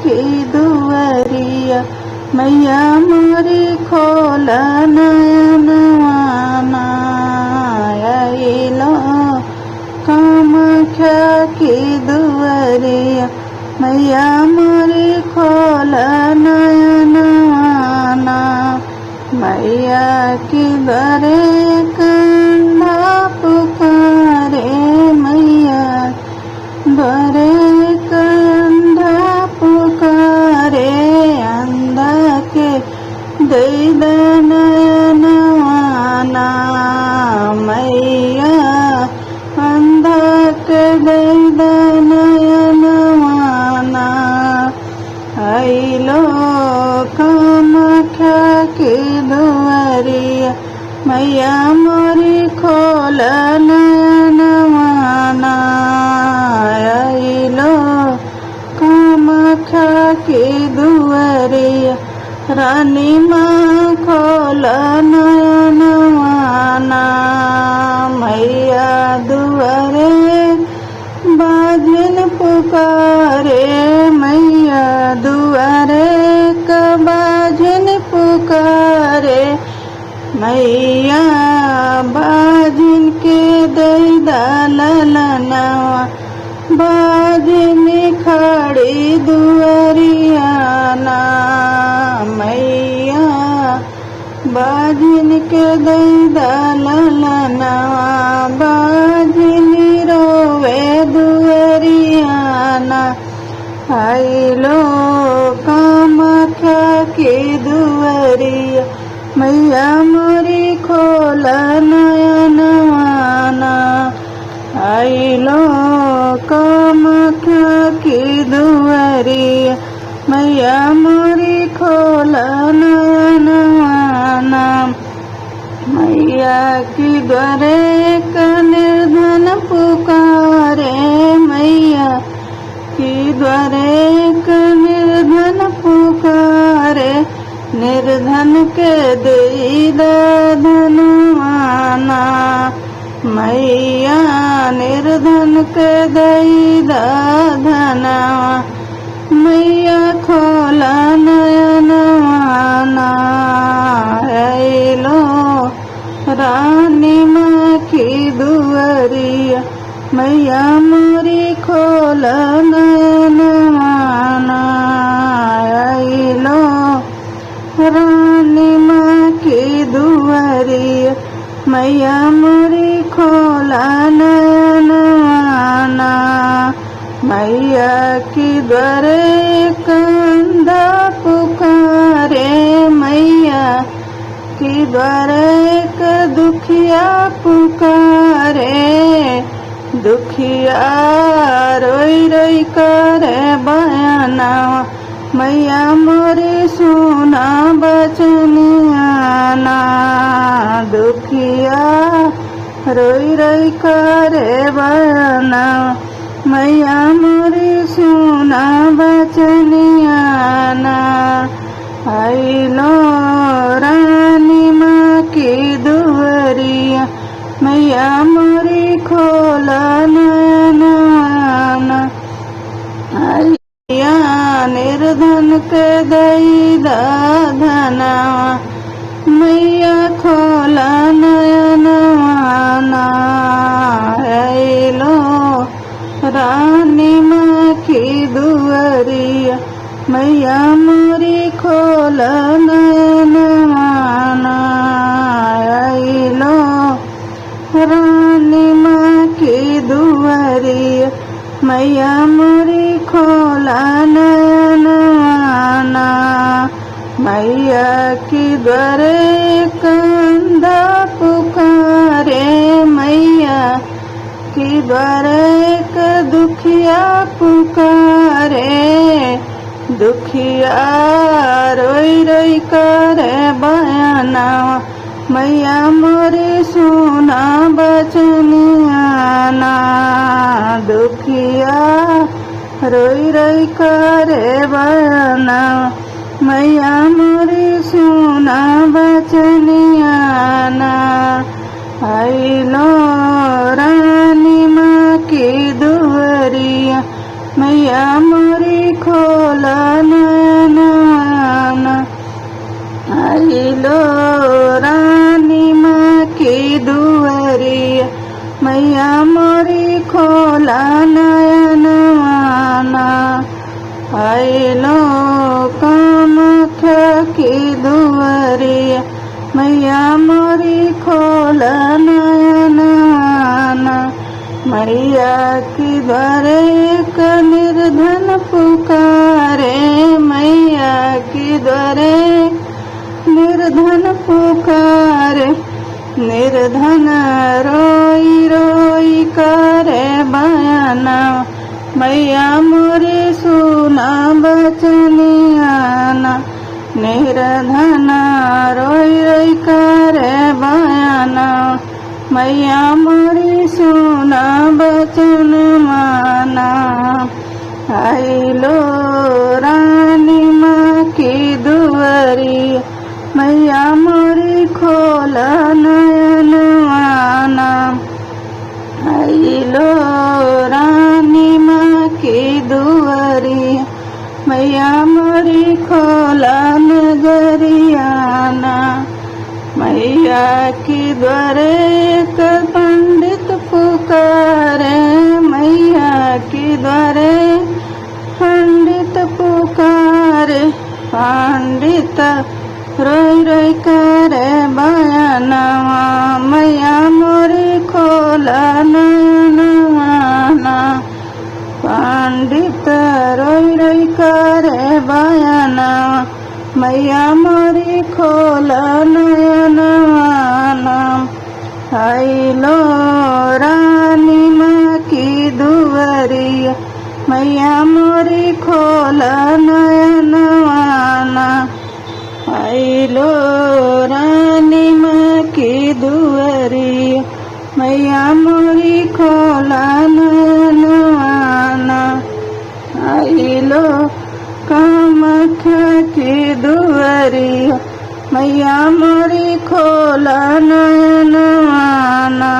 की दुआरिया मैया मोरी खोल नयनवा आइलो कामाख्या की दुआरिया मैया मोरी खोल नयनवा मैया की दरे कंधा पुकारे मैया दरे कंधा पुकारे अंधा के नयनवा मैया अंधा के नयनवा आइलो कामाख्या की दुआरिया मैया मोरी खोल नयनवा आइलो कामाख्या की दुआरिया रानी माँ खोल नयनवा मैया दुआरे बाजन पुकारे मैया दुआरे का बाजन पुकारे मैया बाजन के दैदा ललनवा बाजन खड़ी दुआरिया मैया बाजन के दैदा ललनवा बाजन रोवे दुआरिया आइलो कामाख्या की दुआरिया मैया मोरी खोल नयनवा आइलो कामाख्या की दुआरिया मैया मोरी खोल नयनवा मैया की द्वारे का निर्धन पुकारे मैया की द्वारे का निर्धन पुकारे निर्धन के देईदा धनवाना मैया निर्धन के देईदा धनवा मैया खोल नयनवा आइलो रानी माँ की दुआरिया मैया मोरी खोल नयनवा आइलो रानी माँ की दुआरिया मैया मोरी खोल नयनवा मैया की द्वारे कंधा पुकारे मैया की द्वारे का दुखिया पुकारे दुखिया रोई रोई करे बयानवा मैया मोरी सुना बचनिया दुखिया रोई रोई करे बयानवा मैया मोरी सुना बचनिया आइलो रानी माँ की दुआरिया मैया मोरी खोल नयनवा मैया निर्धन के दैदा धनवा मैया खोल नयनवा आइलो रानी माँ की दुआरिया मैया मोरी खोल नयनवा आइलो रानी माँ की दुआरिया मैया मोरी खोल नयनवा मैया की द्वारे कंधा पुकारे मैया की द्वारे का दुखिया पुकारे दुखिया रोई रोई करे बयानवा मैया मोरी सुना बचनिया दुखिया रोई रोई करे बयानवा मैया मोरी सुना बचनिया आइलो रानी माँ की दुआरिया मैया मोरी खोल आइलो रानी माँ की दुआरिया मैया मोरी खोला नयनवाना आइलो कामाख्या की दुआरिया मैया मोरी खोला नयनवाना मैया की द्वारे एक निर्धन पुकारे मैया की द्वारे निर्धन पुकारे निर्धन रोई रोई करे बयाना मैया मोरे सुना बचनियाना निर्धन रोई रोई करे बयाना मैया मोरी सुना बचन माना आइलो रानी माँ की दुआरिया मैया मोरी खोला नयनवाना आइलो रानी माँ की दुआरिया मैया मोरी खोला नजरियाना मैया की द्वारे एक पंडित पुकारे मैया की द्वारे पंडित पुकारे पंडित रोई रोई करे बयानवा मैया मोरी खोला नयनवाना पंडित रोई रोई करे बयानवा मैया मोरी खोला नयनवाना आइलो रानी माँ की दुआरिया मैया मोरी खोला नयनवाना आइलो रानी माँ की दुआरिया मैया मोरी खोला नयनवाना आइलो कामाख्या की दुआरिया मैया मोरी खोला नयनवाना।